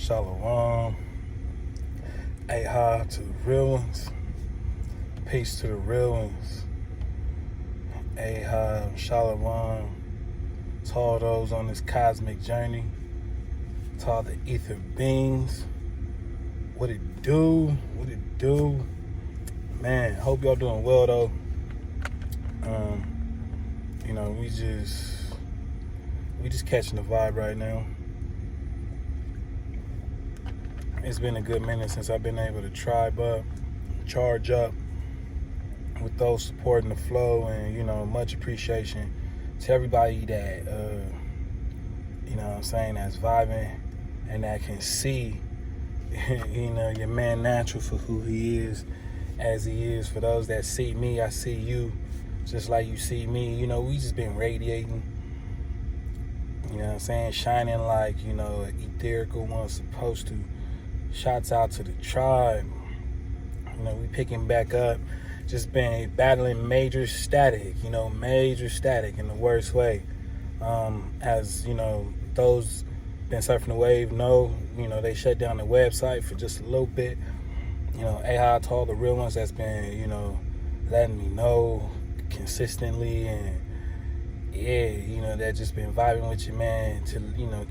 Shalom. Ahab to the real ones. Peace to the real ones. Ahab, Shalom. To all those on this cosmic journey. To all the ether beings. What it do? What it do? Man, hope y'all doing well though. We just catching the vibe right now. It's been a good minute since I've been able to charge up with those supporting the flow, and much appreciation to everybody that that's vibing and that can see your man natural for who he is, as he is. For those that see me, I see you just like you see me. We just been radiating, shining like an etherical one supposed to. Shouts out to the tribe. We picking back up. Just been battling major static in the worst way. As those been surfing the wave know, they shut down the website for just a little bit. AI to all the real ones that's been, letting me know consistently, and that just been vibing with you, man, to,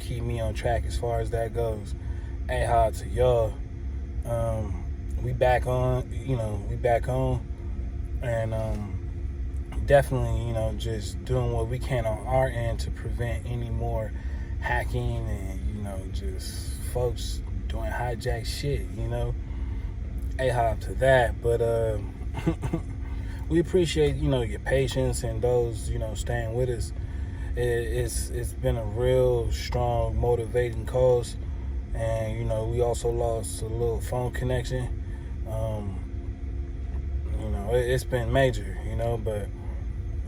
keep me on track as far as that goes. AI to y'all. We back on, and definitely, just doing what we can on our end to prevent any more hacking and, just folks doing hijack shit, A-hop to that. But we appreciate, your patience and those, staying with us. It's been a real strong, motivating cause. And, we also lost a little phone connection. It's been major, but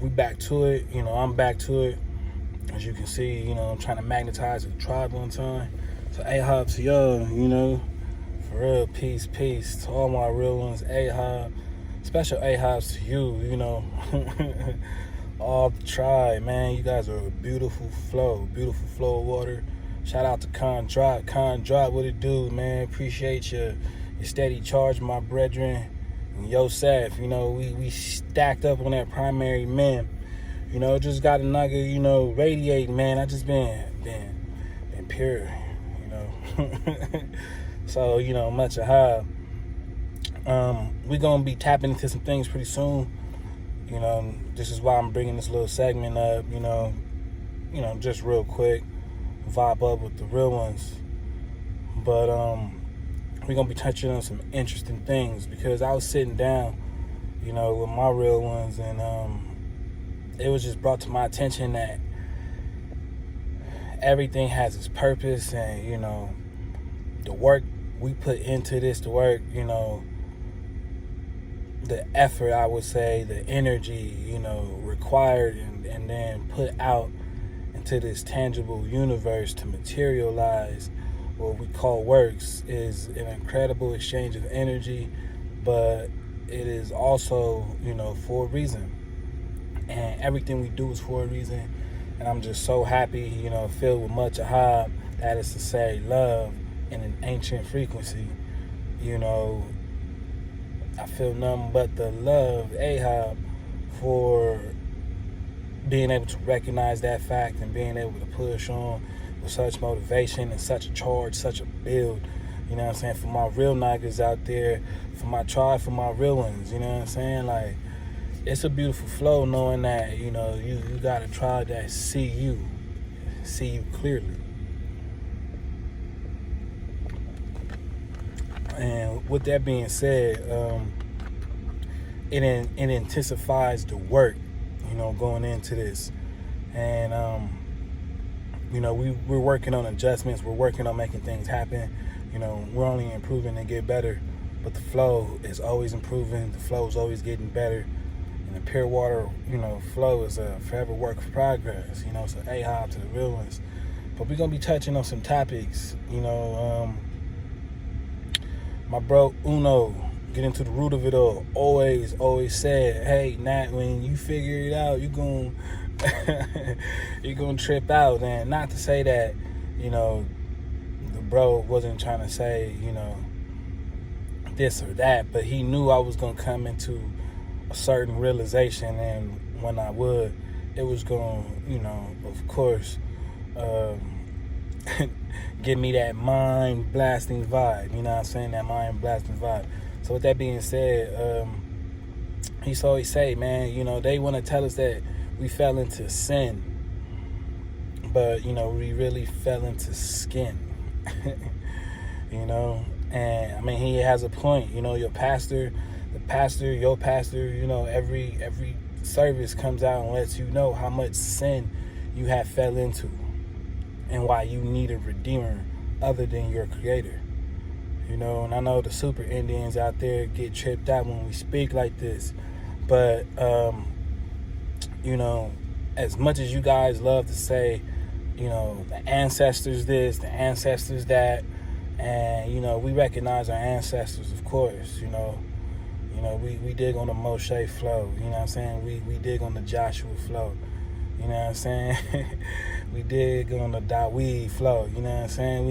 we back to it. I'm back to it. As you can see, I'm trying to magnetize the tribe one time. So A-hop to y'all, for real, peace to all my real ones. A-hop, special A-hops to you, all the tribe, man. You guys are a beautiful flow of water. Shout out to Con Drop, what it do, man? Appreciate your steady charge, my brethren. And Yosef, we stacked up on that primary men. Just got a nugget, radiate, man. I just been pure, So, much of we're gonna be tapping into some things pretty soon. This is why I'm bringing this little segment up, just real quick. Vibe up with the real ones. But we're gonna be touching on some interesting things, because I was sitting down with my real ones, and it was just brought to my attention that everything has its purpose, and the work we put into this, the effort, I would say, the energy required and then put out to this tangible universe to materialize what we call works is an incredible exchange of energy, but it is also, for a reason. And everything we do is for a reason. And I'm just so happy, filled with much ahab, that is to say, love in an ancient frequency. I feel nothing but the love, ahab, for being able to recognize that fact and being able to push on with such motivation and such a charge, such a build, for my real niggas out there, for my tribe, for my real ones, like, it's a beautiful flow knowing that, you got a tribe that see you clearly. And with that being said, it intensifies the work, going into this. And, we're working on adjustments. We're working on making things happen. We're only improving and get better. But the flow is always improving. The flow is always getting better. And the pure water, flow is a forever work of progress. So A-hop to the real ones. But we're going to be touching on some topics. My bro Uno, get into the root of it all, always said, hey, Nat, when you figure it out, you're gonna trip out. And not to say that, the bro wasn't trying to say, this or that, but he knew I was going to come into a certain realization, and when I would, it was going to, of course, give me that mind blasting vibe, you know what I'm saying, that mind blasting vibe. So with that being said, he used to always say, man, they want to tell us that we fell into sin, but, we really fell into skin, and I mean, he has a point, your pastor, your pastor, every service comes out and lets you know how much sin you have fell into and why you need a redeemer other than your creator. And I know the super Indians out there get tripped out when we speak like this, but as much as you guys love to say, the ancestors this, the ancestors that, and we recognize our ancestors, of course. We dig on the Moshe flow, you know what I'm saying? We dig on the Joshua flow, you know what I'm saying? We dig on the Dawid flow, you know what I'm saying?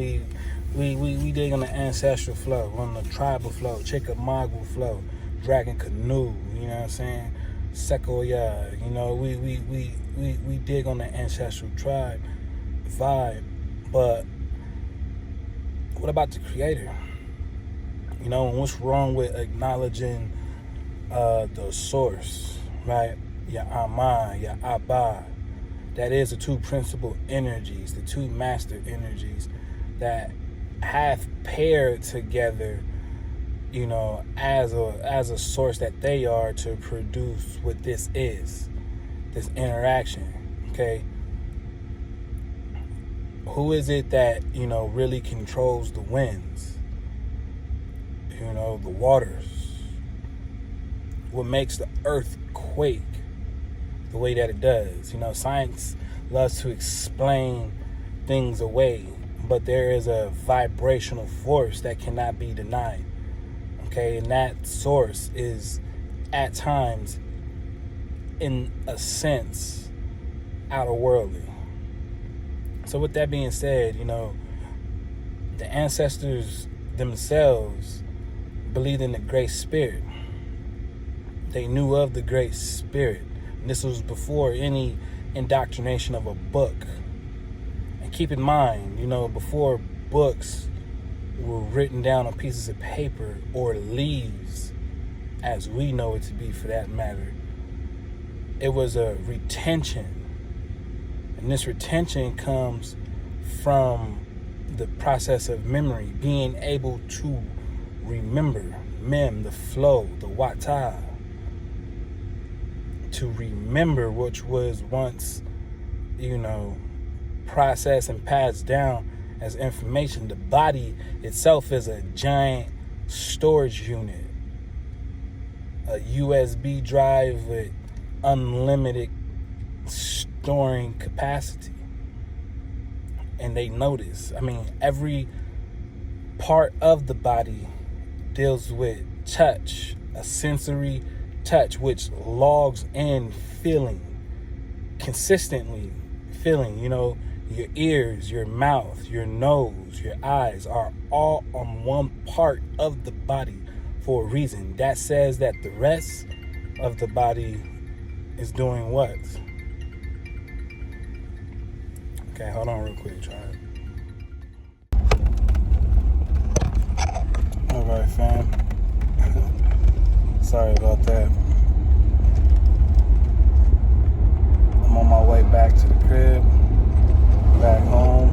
We dig on the ancestral flow, on the tribal flow, Chickamauga flow, Dragon Canoe, you know what I'm saying? Sequoia, we dig on the ancestral tribe vibe, but what about the creator? And what's wrong with acknowledging the source, right? Your Aman, your Abba. That is the two principal energies, the two master energies that have paired together, as a source that they are to produce what this is, this interaction, okay? Who is it that, really controls the winds? The waters. What makes the earth quake the way that it does? Science loves to explain things away, but there is a vibrational force that cannot be denied. Okay, and that source is at times, in a sense, outerworldly. So with that being said, the ancestors themselves believed in the Great Spirit. They knew of the Great Spirit. And this was before any indoctrination of a book. And keep in mind, before books were written down on pieces of paper or leaves, as we know it to be for that matter, it was a retention. And this retention comes from the process of memory, being able to remember, the flow, the wata, to remember which was once, processed and passed down as information. The body itself is a giant storage unit, a USB drive with unlimited storing capacity. And they notice, every part of the body deals with touch, a sensory touch, which logs in feeling, consistently feeling. Your ears, your mouth, your nose, your eyes are all on one part of the body for a reason. That says that the rest of the body is doing what? Okay, hold on real quick, try it. Alright, fam. Sorry about that. I'm on my way back to the crib, back home.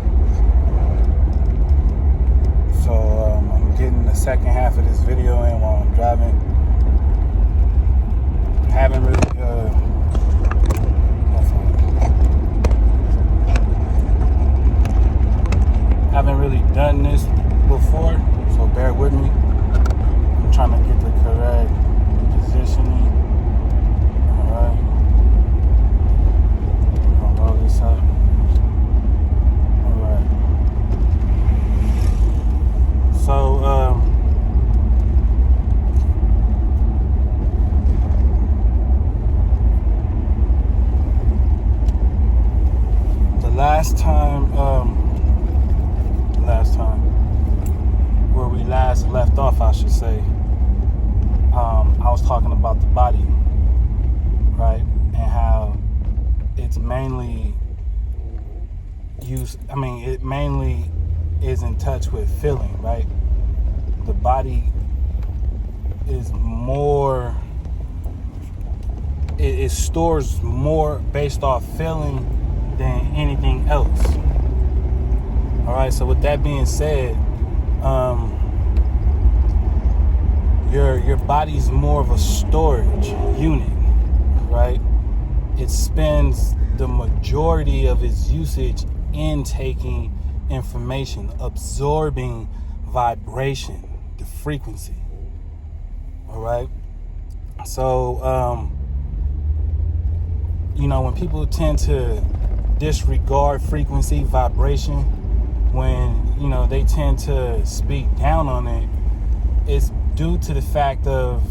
So I'm getting the second half of this video in while I'm driving. Haven't really done this before, so bear with me. I'm trying to get the correct positioning. Alright. I'm gonna roll this up. last left off, I should say, I was talking about the body, right? And how it's mainly it mainly is in touch with feeling, right? The body is more, it stores more based off feeling than anything else. All right, so with that being said, your body's more of a storage unit, right? It spends the majority of its usage in taking information, absorbing vibration, the frequency. All right. So, when people tend to disregard frequency, vibration, when, they tend to speak down on it, it's due to the fact of,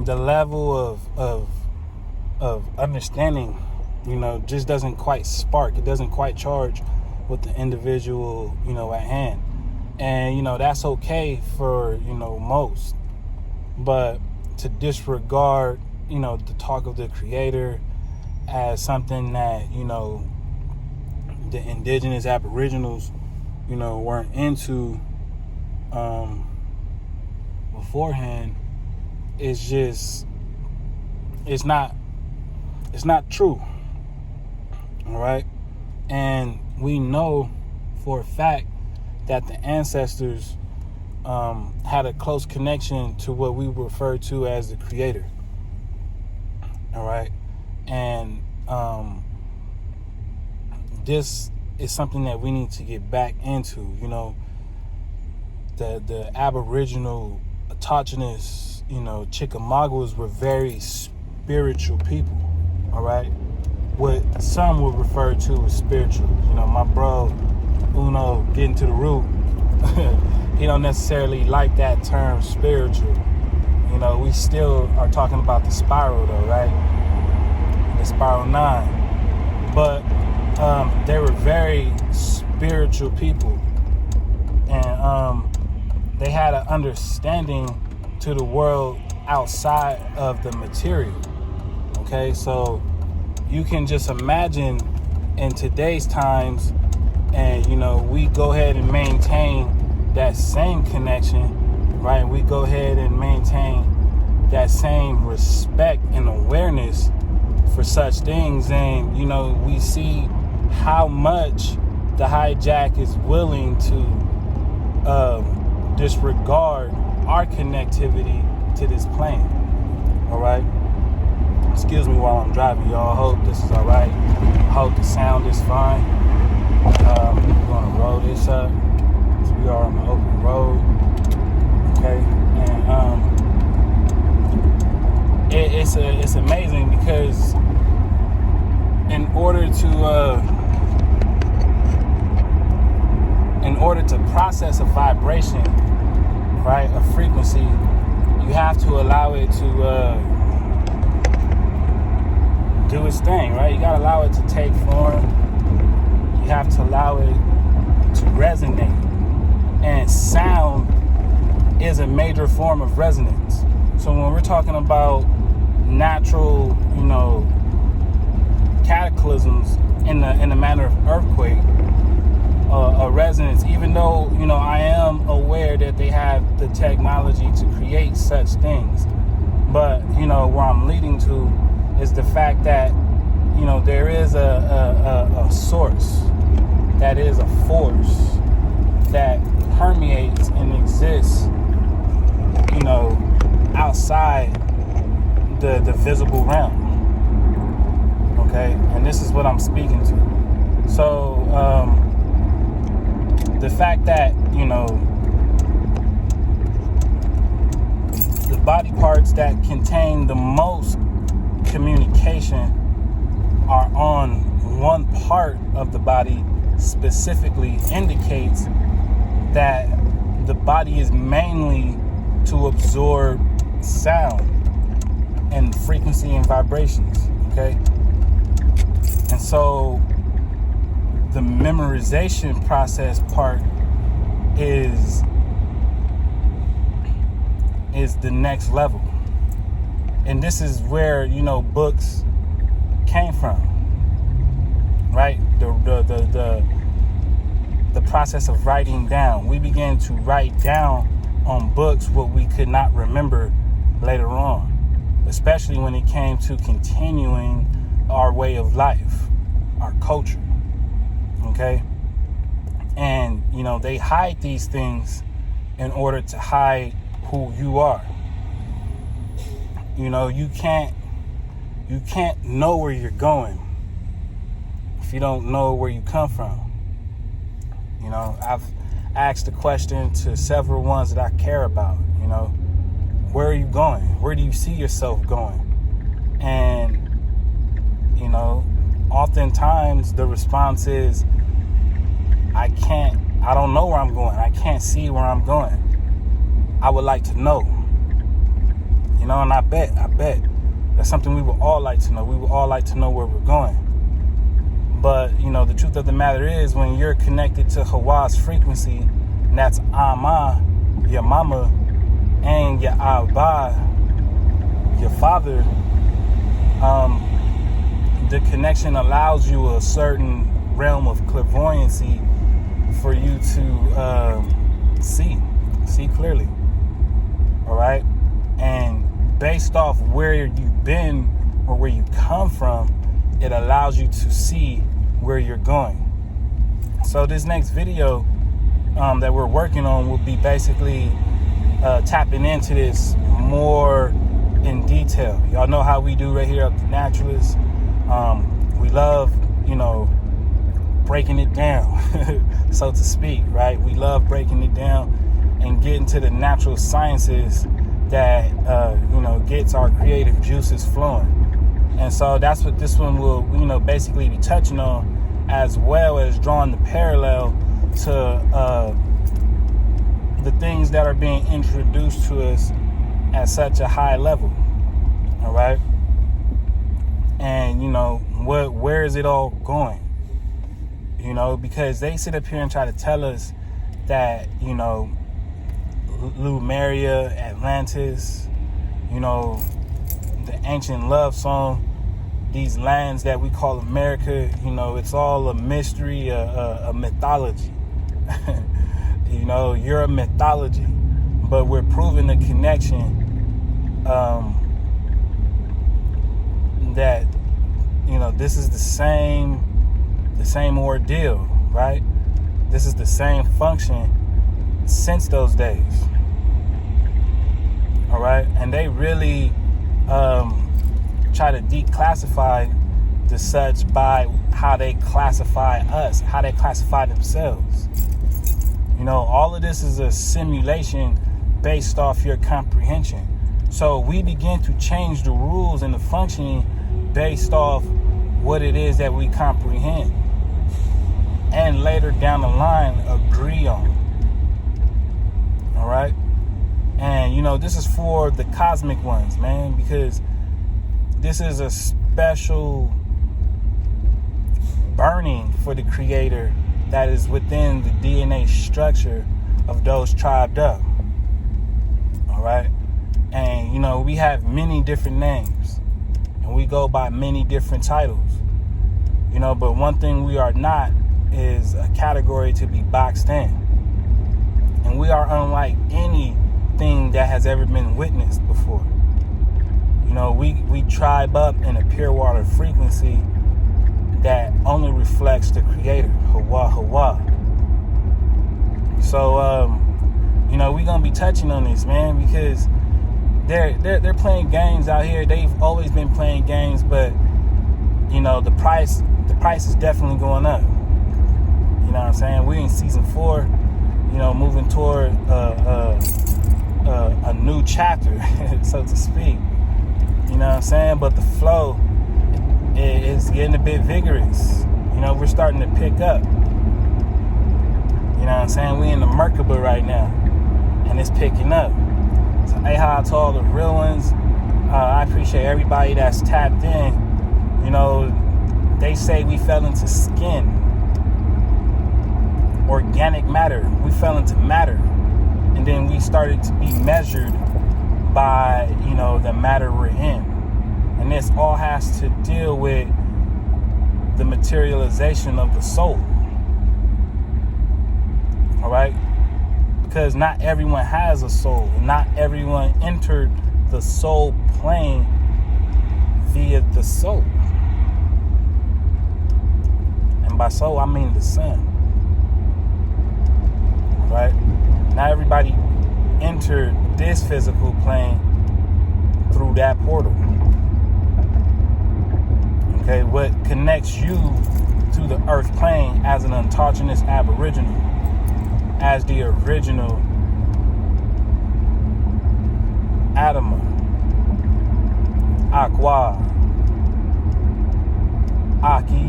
the level of understanding, just doesn't quite spark. It doesn't quite charge with the individual, at hand. And, that's okay for, most. But to disregard, the talk of the Creator as something that, the indigenous aboriginals, weren't into beforehand, it's not true. All right. And we know for a fact that the ancestors had a close connection to what we refer to as the Creator. All right. And this is something that we need to get back into. The Aboriginal, autochthonous, Chickamaugas were very spiritual people. All right. What some would refer to as spiritual. My bro Uno, getting to the root, he don't necessarily like that term spiritual. We still are talking about the spiral though, right? The spiral 9. But they were very spiritual people. And they had an understanding to the world outside of the material. Okay, so you can just imagine in today's times, and we go ahead and maintain that same connection, right? We go ahead and maintain that same respect and awareness for such things, and we see how much the hijack is willing to disregard our connectivity to this plane. All right. Excuse me while I'm driving, y'all. I hope this is all right. I hope the sound is fine. We're gonna roll this up. So we are on the open road. Okay, and it's amazing because in order to process a vibration, right, a frequency, you have to allow it to do its thing, right? You gotta allow it to take form. You have to allow it to resonate. And sound is a major form of resonance. So when we're talking about natural, cataclysms in the manner of earthquake, a resonance, even though, I am aware that they have the technology to create such things. But, where I'm leading to is the fact that, there is a source, that is a force that permeates and exists, outside the visible realm. Okay, and this is what I'm speaking to. So, the fact that, the body parts that contain the most communication are on one part of the body specifically indicates that the body is mainly to absorb sound and frequency and vibrations, okay? And so the memorization process part is the next level. And this is where, you know, books came from, right? The process of writing down. We began to write down on books what we could not remember later on, especially when it came to continuing our way of life, our culture, okay? And, you know, they hide these things in order to hide who you are. You know, you can't know where you're going if you don't know where you come from. You know, I've asked the question to several ones that I care about, you know, where are you going? Where do you see yourself going? And, you know, oftentimes the response is, I don't know where I'm going. I can't see where I'm going. I would like to know. You know, and I bet that's something we would all like to know. We would all like to know where we're going. But, you know, the truth of the matter is, when you're connected to Hawa's frequency, and that's Ama, your mama, and your Abba, your father, the connection allows you a certain realm of clairvoyancy for you to see clearly. All right? And based off where you've been or where you come from, it allows you to see where you're going. So this next video that we're working on will be basically tapping into this more in detail. Y'all know how we do right here at the Naturalists. We love, you know, breaking it down, so to speak, right? We love breaking it down and getting to the natural sciences that, you know, gets our creative juices flowing. And so that's what this one will, you know, basically be touching on, as well as drawing the parallel to the things that are being introduced to us at such a high level. All right. And, you know, where is it all going? You know, because they sit up here and try to tell us that, you know, Lemuria, Atlantis, you know, the ancient love song, these lands that we call America, you know, it's all a mystery, a mythology. You know, you're a mythology, but we're proving the connection that, you know, this is the same ordeal, right? This is the same function since those days. All right, and they really try to declassify the such by how they classify us, how they classify themselves. You know, all of this is a simulation based off your comprehension. So we begin to change the rules and the functioning based off what it is that we comprehend, and later down the line agree on. All right. And, you know, this is for the cosmic ones, man, because this is a special burning for the creator that is within the DNA structure of those tribed up. All right. And, you know, we have many different names and we go by many different titles, you know, but one thing we are not is a category to be boxed in. And we are unlike anything that has ever been witnessed before. You know, we tribe up in a pure water frequency that only reflects the creator, Hawa. So, you know, we're going to be touching on this, man, because they're playing games out here. They've always been playing games, but, you know, the price is definitely going up. You know what I'm saying? We're in season 4, you know, moving toward a new chapter, so to speak. You know what I'm saying? But the flow is getting a bit vigorous. You know, we're starting to pick up. You know what I'm saying? We in the Merkaba right now, and it's picking up. So, hey-ha to all the real ones. I appreciate everybody that's tapped in. You know, they say we fell into skin. organic matter. We fell into matter. And then we started to be measured by, the matter we're in. And this all has to deal with the materialization of the soul. All right? Because not everyone has a soul. Not everyone entered the soul plane via the soul. And by soul, I mean the sun. Right? Not everybody entered this physical plane through that portal. Okay, what connects you to the earth plane as an autogenous aboriginal, as the original Adama, Aqua, Aki, you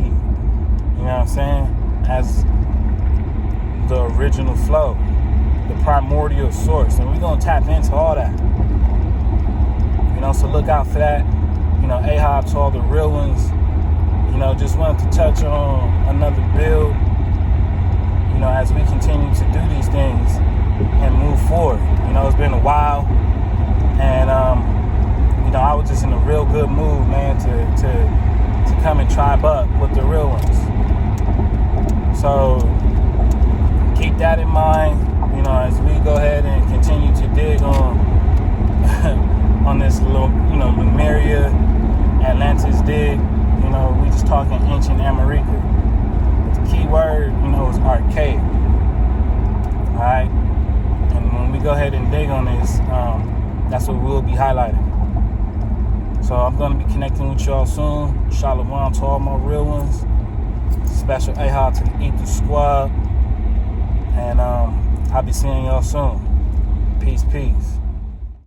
know what I'm saying? As the original flow, the primordial source. And we're going to tap into all that. So look out for that. Ahab to all the real ones. Just wanted to touch on another build, as we continue to do these things and move forward. It's been a while. And, I was just in a real good mood, man, to come and tribe up with the real ones. So keep that in mind, as we go ahead and continue to dig on on this little, Lemuria, Atlantis dig. We just talking ancient America. But the key word, is archaic. All right? And when we go ahead and dig on this, that's what we'll be highlighting. So I'm going to be connecting with y'all soon. Shalom to all my real ones. Special Ahab to the Ether Squad. And I'll be seeing y'all soon. Peace, peace.